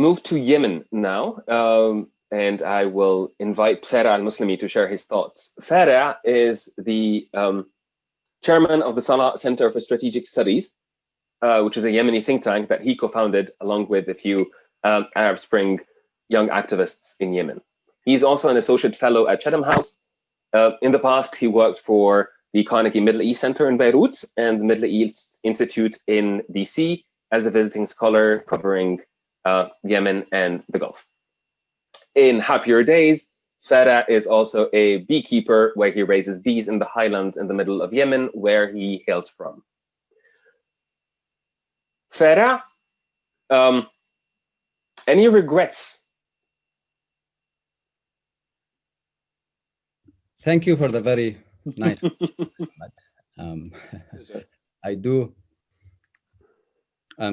move to Yemen now, and I will invite Farea Al-Muslimi to share his thoughts. Farea is the chairman of the Sana'a Center for Strategic Studies, which is a Yemeni think tank that he co-founded along with a few Arab Spring young activists in Yemen. He's also an associate fellow at Chatham House. In the past, he worked for the Carnegie Middle East Center in Beirut and the Middle East Institute in DC as a visiting scholar covering Yemen and the Gulf. In happier days, Farea is also a beekeeper where he raises bees in the highlands in the middle of Yemen, where he hails from. Farea, any regrets? Thank you for the very nice but, I do.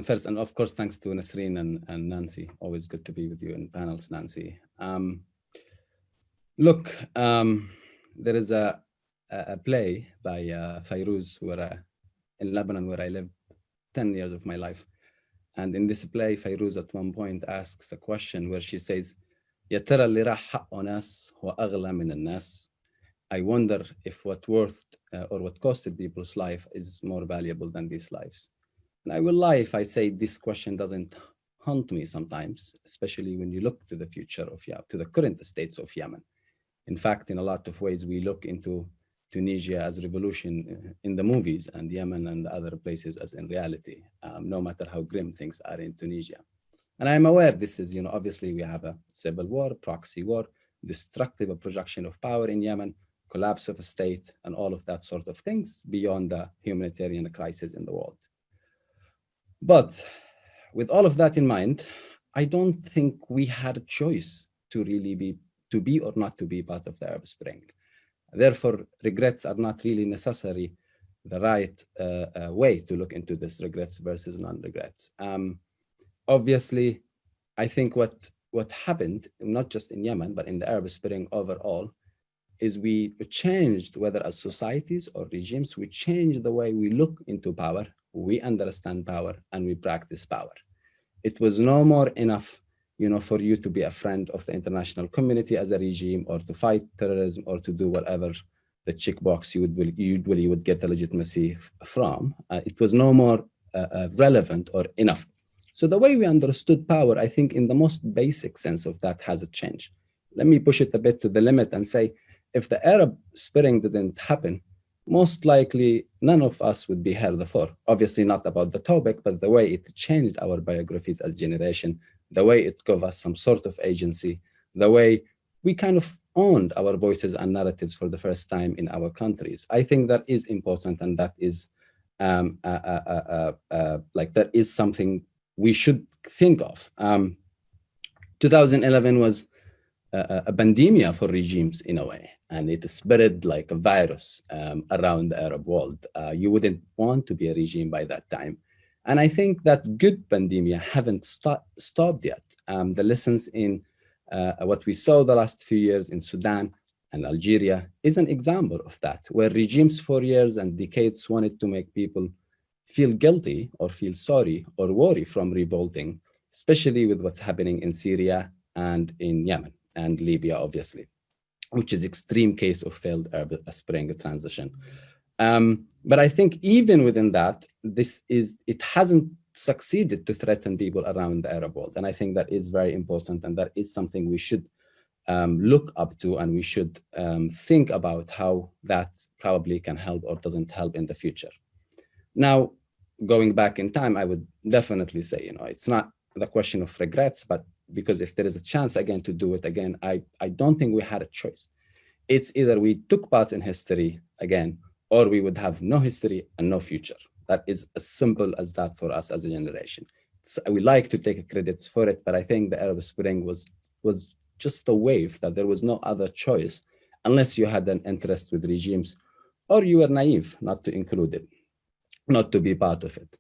First, and of course, thanks to Nesrine and Nancy. Always good to be with you in panels, Nancy. Look, there is a play by Fairuz in Lebanon, where I lived 10 years of my life. And in this play, Fairuz at one point asks a question where she says, "Ya tara اللي راح حقه ناس هو أغلى من الناس." I wonder if what worth or what costed people's life is more valuable than these lives. And I will lie if I say this question doesn't haunt me sometimes, especially when you look to the future of to the current states of Yemen. In fact, in a lot of ways, we look into Tunisia as revolution in the movies and Yemen and other places as in reality, no matter how grim things are in Tunisia. And I'm aware this is, obviously we have a civil war, proxy war, destructive projection of power in Yemen, collapse of a state, and all of that sort of things beyond the humanitarian crisis in the world. But with all of that in mind, I don't think we had a choice to really be or not to be part of the Arab Spring. Therefore, regrets are not really necessarily the right way to look into this, regrets versus non-regrets. Obviously, I think what happened, not just in Yemen, but in the Arab Spring overall, is we changed, whether as societies or regimes, we changed the way we look into power, we understand power, and we practice power. It was no more enough, for you to be a friend of the international community as a regime, or to fight terrorism, or to do whatever the checkbox you usually would get the legitimacy from. It was no more relevant or enough. So the way we understood power, I think in the most basic sense of that has a change. Let me push it a bit to the limit and say, if the Arab Spring didn't happen, most likely none of us would be here before. Obviously not about the topic, but the way it changed our biographies as generation, the way it gave us some sort of agency, the way we kind of owned our voices and narratives for the first time in our countries. I think that is important, and that is that is something we should think of. 2011 was a pandemia for regimes in a way, and it spread like a virus around the Arab world. You wouldn't want to be a regime by that time. And I think that good pandemia haven't stopped yet. The lessons in what we saw the last few years in Sudan and Algeria is an example of that, where regimes for years and decades wanted to make people feel guilty or feel sorry or worry from revolting, especially with what's happening in Syria and in Yemen and Libya, obviously, which is extreme case of failed Arab Spring transition. But I think even within that, it hasn't succeeded to threaten people around the Arab world. And I think that is very important, and that is something we should look up to, and we should think about how that probably can help or doesn't help in the future. Now, going back in time, I would definitely say, it's not the question of regrets, but because if there is a chance again to do it again, I don't think we had a choice. It's either we took part in history again, or we would have no history and no future. That is as simple as that for us as a generation. So we like to take credits for it, but I think the Arab Spring was just a wave that there was no other choice unless you had an interest with regimes, or you were naive not to include it, not to be part of it.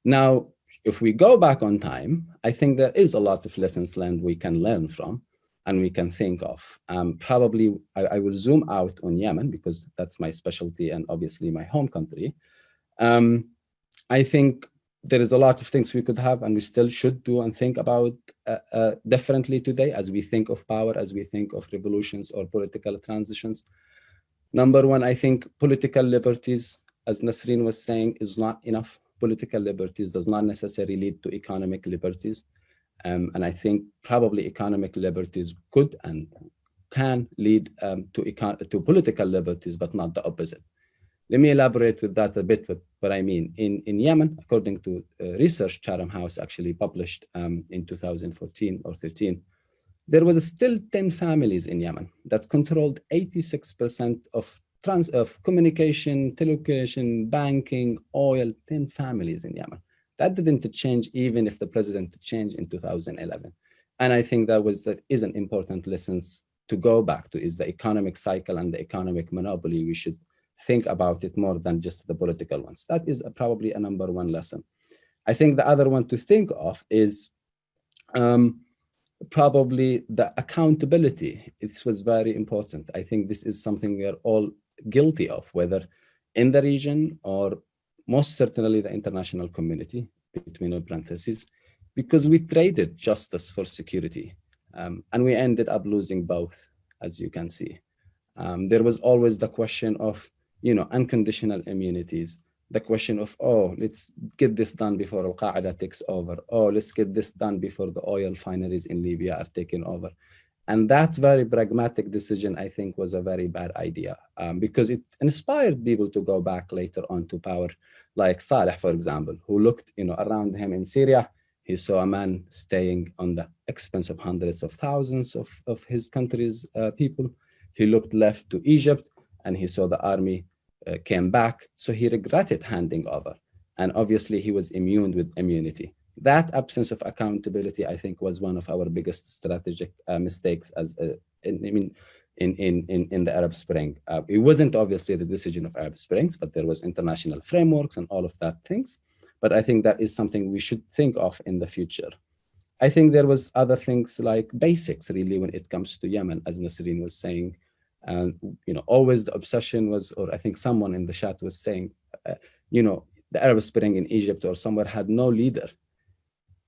Now, if we go back on time, I think there is a lot of lessons learned we can learn from and we can think of. Probably I will zoom out on Yemen because that's my specialty and obviously my home country. I think there is a lot of things we could have and we still should do and think about differently today as we think of power, as we think of revolutions or political transitions. Number one, I think political liberties, as Nesrine was saying, is not enough. Political liberties does not necessarily lead to economic liberties. And I think probably economic liberties could and can lead to political liberties, but not the opposite. Let me elaborate with that a bit, with what I mean. In Yemen, according to research Chatham House actually published in 2014 or 13, there was still 10 families in Yemen that controlled 86% of communication, telecommunication, banking, oil, 10 families in Yemen. That didn't change even if the president changed in 2011. And I think that is an important lesson to go back to, is the economic cycle and the economic monopoly. We should think about it more than just the political ones. That is probably a number one lesson. I think the other one to think of is probably the accountability. This was very important. I think this is something we are all guilty of, whether in the region or most certainly the international community, between parentheses, because we traded justice for security. And we ended up losing both, as you can see. There was always the question of, unconditional immunities, the question of, oh, let's get this done before Al-Qaeda takes over. Oh, let's get this done before the oil refineries in Libya are taken over. And that very pragmatic decision, I think, was a very bad idea because it inspired people to go back later on to power, like Saleh, for example, who looked around him in Syria. He saw a man staying on the expense of hundreds of thousands of his country's people. He looked left to Egypt and he saw the army came back. So he regretted handing over. And obviously he was immune with immunity. That absence of accountability, I think, was one of our biggest strategic mistakes in the Arab Spring. It wasn't obviously the decision of Arab Springs, but there was international frameworks and all of that things. But I think that is something we should think of in the future. I think there was other things like basics, really, when it comes to Yemen, as Nesrine was saying. And always the obsession was, or I think someone in the chat was saying, the Arab Spring in Egypt or somewhere had no leader.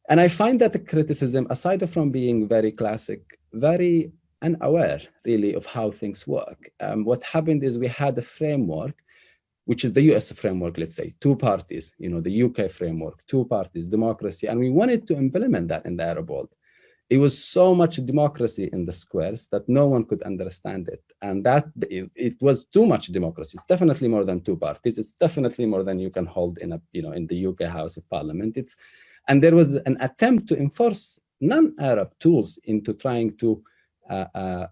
And I find that the criticism, aside from being very classic, very unaware, really, of how things work. What happened is we had a framework, which is the US framework, let's say, two parties, the UK framework, two parties, democracy, and we wanted to implement that in the Arab world. It was so much democracy in the squares that no one could understand it. And that it was too much democracy. It's definitely more than two parties. It's definitely more than you can hold in in the UK House of Parliament. And there was an attempt to enforce non-Arab tools into trying to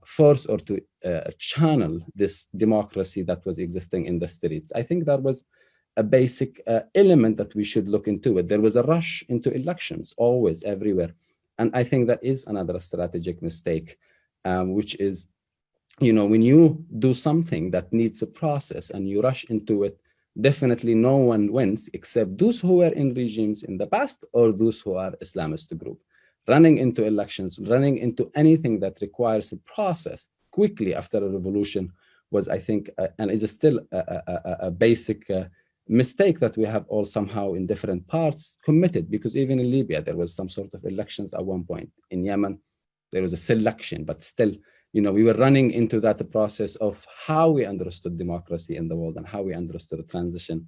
force or to channel this democracy that was existing in the streets. I think that was a basic element that we should look into it. There was a rush into elections, always, everywhere. And I think that is another strategic mistake, which is, when you do something that needs a process and you rush into it, definitely no one wins except those who were in regimes in the past or those who are Islamist group. Running into elections, running into anything that requires a process quickly after a revolution was, I think, and is still a basic mistake that we have all somehow in different parts committed, because even in Libya, there was some sort of elections at one point. In Yemen, there was a selection, but still, we were running into that process of how we understood democracy in the world and how we understood the transition.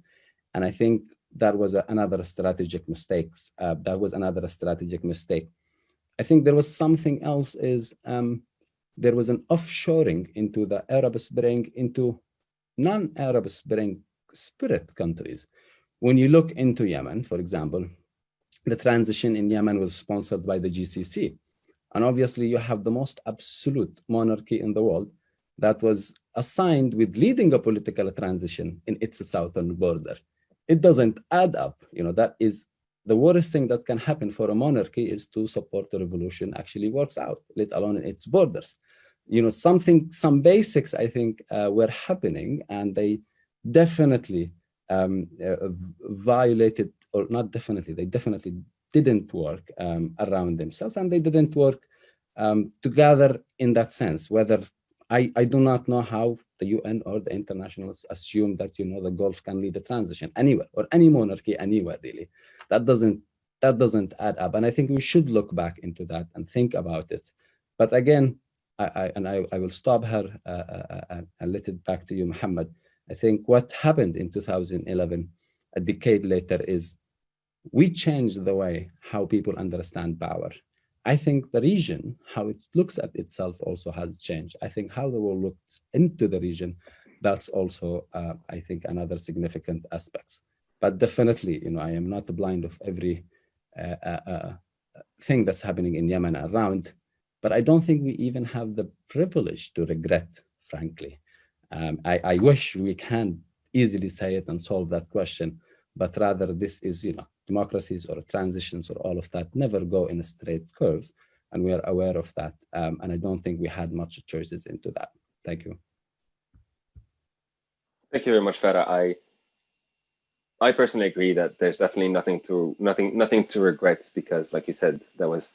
And I think that was another strategic mistake. I think there was something else is there was an offshoring into the Arab Spring, into non-Arab Spring spirit countries. When you look into Yemen, for example, the transition in Yemen was sponsored by the GCC. And obviously you have the most absolute monarchy in the world that was assigned with leading a political transition in its southern border. It doesn't add up. That is the worst thing that can happen for a monarchy, is to support a revolution actually works out, let alone in its borders. Some basics, I think, were happening, and they definitely violated, or not definitely, they definitely didn't work around themselves, and they didn't work together in that sense, whether I do not know how the UN or the internationals assume that, the Gulf can lead a transition anywhere, or any monarchy anywhere, really. That doesn't add up. And I think we should look back into that and think about it. But again, I will stop here and let it back to you, Muhammad. I think what happened in 2011, a decade later, is we changed the way how people understand power. I think the region, how it looks at itself also has changed. I think how the world looks into the region, that's also, I think, another significant aspects. But definitely, I am not blind of every thing that's happening in Yemen around, but I don't think we even have the privilege to regret, frankly. I wish we can easily say it and solve that question, but rather this is, democracies or transitions or all of that never go in a straight curve, and we are aware of that. And I don't think we had much choices into that. Thank you. Thank you very much, Farea. I personally agree that there's definitely nothing to regret, because, like you said, there was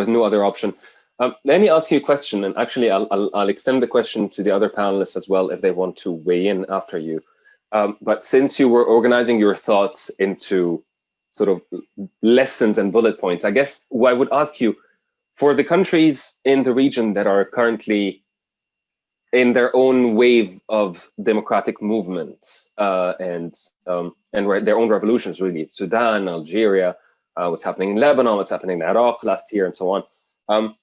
no other option. Let me ask you a question, and actually I'll extend the question to the other panelists as well if they want to weigh in after you. But since you were organizing your thoughts into sort of lessons and bullet points, I guess I would ask you, for the countries in the region that are currently in their own wave of democratic movements and their own revolutions, really, Sudan, Algeria, what's happening in Lebanon, what's happening in Iraq last year, and so on.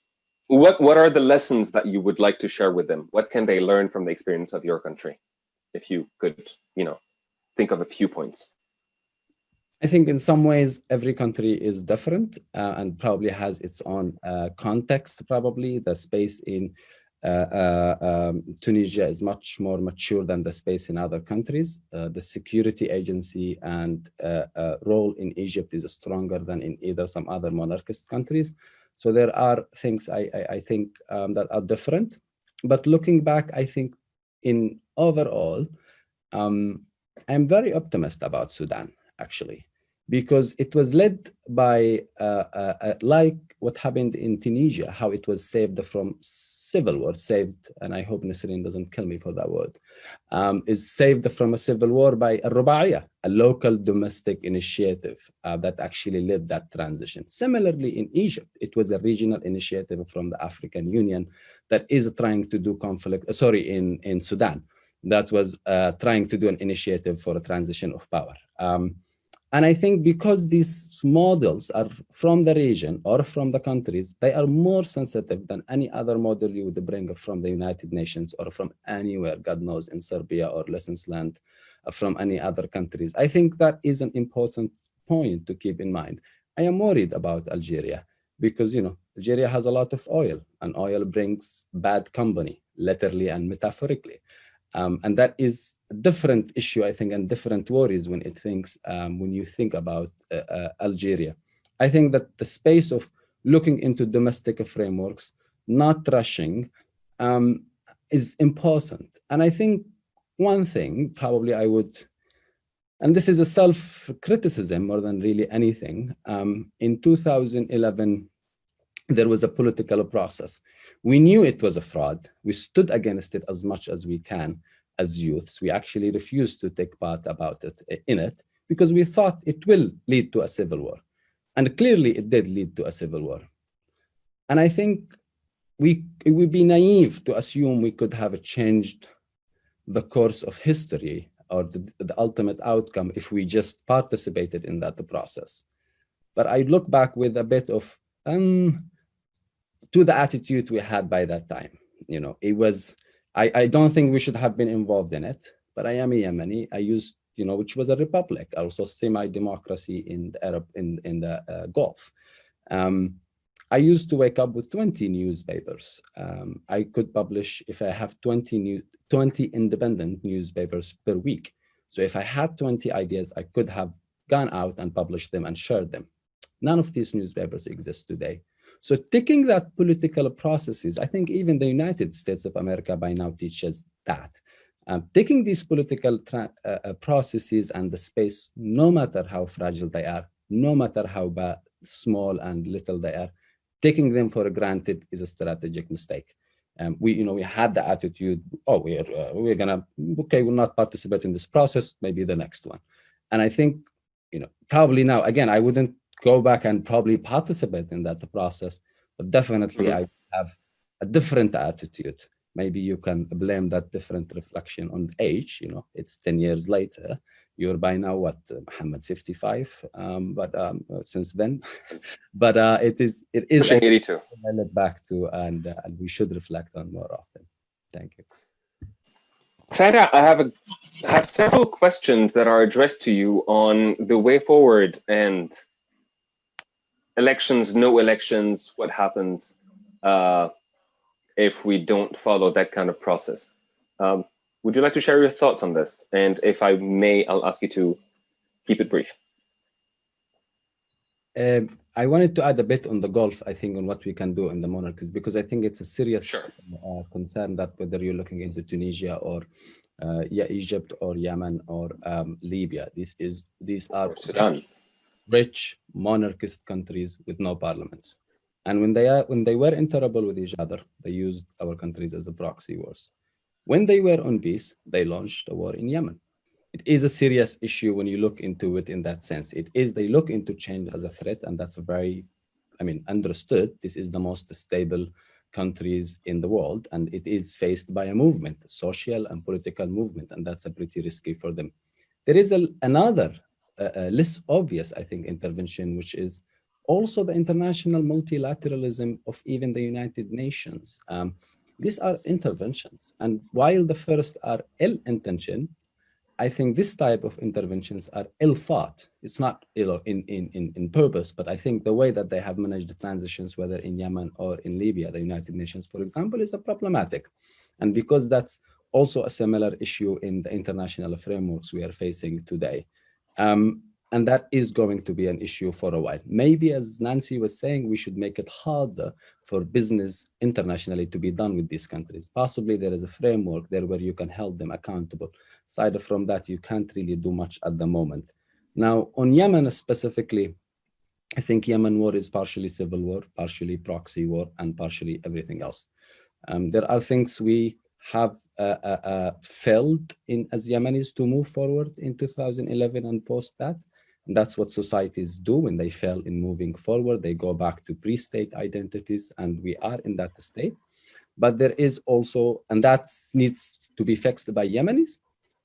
What are the lessons that you would like to share with them? What can they learn from the experience of your country? If you could, think of a few points. I think in some ways, every country is different and probably has its own context. Probably the space in Tunisia is much more mature than the space in other countries. The security agency and role in Egypt is stronger than in either some other monarchist countries. So there are things I think that are different. But looking back, I think in overall, I'm very optimistic about Sudan, actually, because it was led by, like what happened in Tunisia, how it was saved from civil war, and I hope Nesrine doesn't kill me for that word, is saved from a civil war by Al-Ruba'iyah, a local domestic initiative that actually led that transition. Similarly, in Egypt, it was a regional initiative from the African Union that is trying to do in Sudan, that was trying to do an initiative for a transition of power. And I think because these models are from the region or from the countries, they are more sensitive than any other model you would bring from the United Nations or from anywhere, God knows, in Serbia or lessons learned from any other countries. I think that is an important point to keep in mind. I am worried about Algeria because, Algeria has a lot of oil, and oil brings bad company, literally and metaphorically. And that is a different issue, I think, and different worries when you think about Algeria. I think that the space of looking into domestic frameworks, not rushing, is important. And I think one thing probably I would, and this is a self-criticism more than really anything, in 2011, there was a political process. We knew it was a fraud. We stood against it as much as we can as youths. We actually refused to take part in it because we thought it will lead to a civil war. And clearly it did lead to a civil war. And I think it would be naive to assume we could have changed the course of history or the ultimate outcome if we just participated in that process. But I look back with a bit of to the attitude we had by that time. It was, I don't think we should have been involved in it, but I am a Yemeni. I used, which was a republic, also semi-democracy in the Gulf. I used to wake up with 20 newspapers. I could publish, if I have 20 independent newspapers per week. So if I had 20 ideas, I could have gone out and published them and shared them. None of these newspapers exist today. So taking that political processes, I think even the United States of America by now teaches that. Taking these political processes and the space, no matter how fragile they are, no matter how small and little they are, taking them for granted is a strategic mistake. We had the attitude, oh, we're gonna, okay, we'll not participate in this process, maybe the next one. And I think, probably now, again, I wouldn't go back and probably participate in that process, but definitely I have a different attitude. Maybe you can blame that different reflection on age. It's 10 years later. You're by now what, Muhammad, 55? But since then, but it is. Pushing 82. I look back to, and we should reflect on more often. Thank you. Farea, I have several questions that are addressed to you on the way forward and elections, no elections, what happens if we don't follow that kind of process. Would you like to share your thoughts on this? And if I may, I'll ask you to keep it brief. I wanted to add a bit on the Gulf, I think, on what we can do in the monarchies, because I think it's a serious concern that whether you're looking into Tunisia or Egypt or Yemen or Libya, these are Sudan. Rich monarchist countries with no parliaments. And when they were in trouble with each other, they used our countries as a proxy wars. When they were on peace, they launched a war in Yemen. It is a serious issue when you look into it in that sense. They look into change as a threat, and that's a very, understood. This is the most stable countries in the world, and it is faced by a movement, a social and political movement, and that's a pretty risky for them. There is another less obvious, I think, intervention, which is also the international multilateralism of even the United Nations. These are interventions, and while the first are ill-intentioned, I think this type of interventions are ill-thought. It's not in purpose, but I think the way that they have managed the transitions, whether in Yemen or in Libya, the United Nations, for example, is problematic. And because that's also a similar issue in the international frameworks we are facing today. And that is going to be an issue for a while. Maybe, as Nancy was saying, we should make it harder for business internationally to be done with these countries. Possibly there is a framework there where you can hold them accountable. Aside from that, you can't really do much at the moment. Now, on Yemen specifically, I think Yemen war is partially civil war, partially proxy war, and partially everything else. There are things we have failed as Yemenis to move forward in 2011 and post that. And that's what societies do when they fail in moving forward. They go back to pre-state identities, and we are in that state. But there is also, and that needs to be fixed by Yemenis,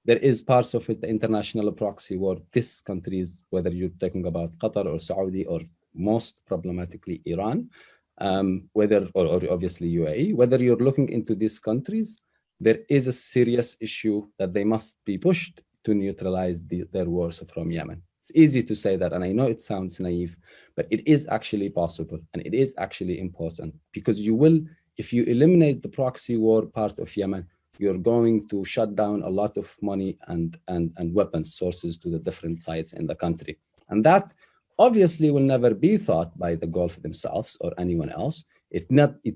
there is parts of it, the international proxy war. These countries, whether you're talking about Qatar or Saudi or most problematically Iran, or obviously UAE, whether you're looking into these countries, there is a serious issue that they must be pushed to neutralize their wars from Yemen. It's easy to say that, and I know it sounds naive, but it is actually possible, and it is actually important, because you will, if you eliminate the proxy war part of Yemen, you're going to shut down a lot of money and weapons sources to the different sites in the country. And that obviously will never be thought by the Gulf themselves or anyone else. It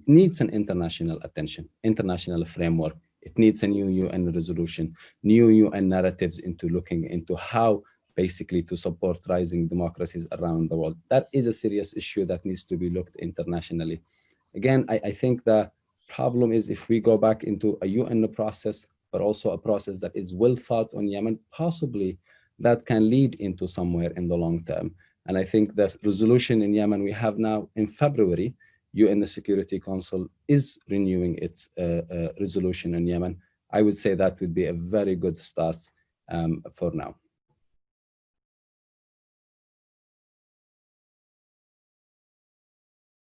needs an international attention, international framework. It needs a new UN resolution, new UN narratives into looking into how basically to support rising democracies around the world. That is a serious issue that needs to be looked internationally. Again, I think the problem is if we go back into a UN process, but also a process that is well thought on Yemen, possibly that can lead into somewhere in the long term. And I think this resolution in Yemen we have now in February, UN Security Council is renewing its resolution in Yemen. I would say that would be a very good start for now.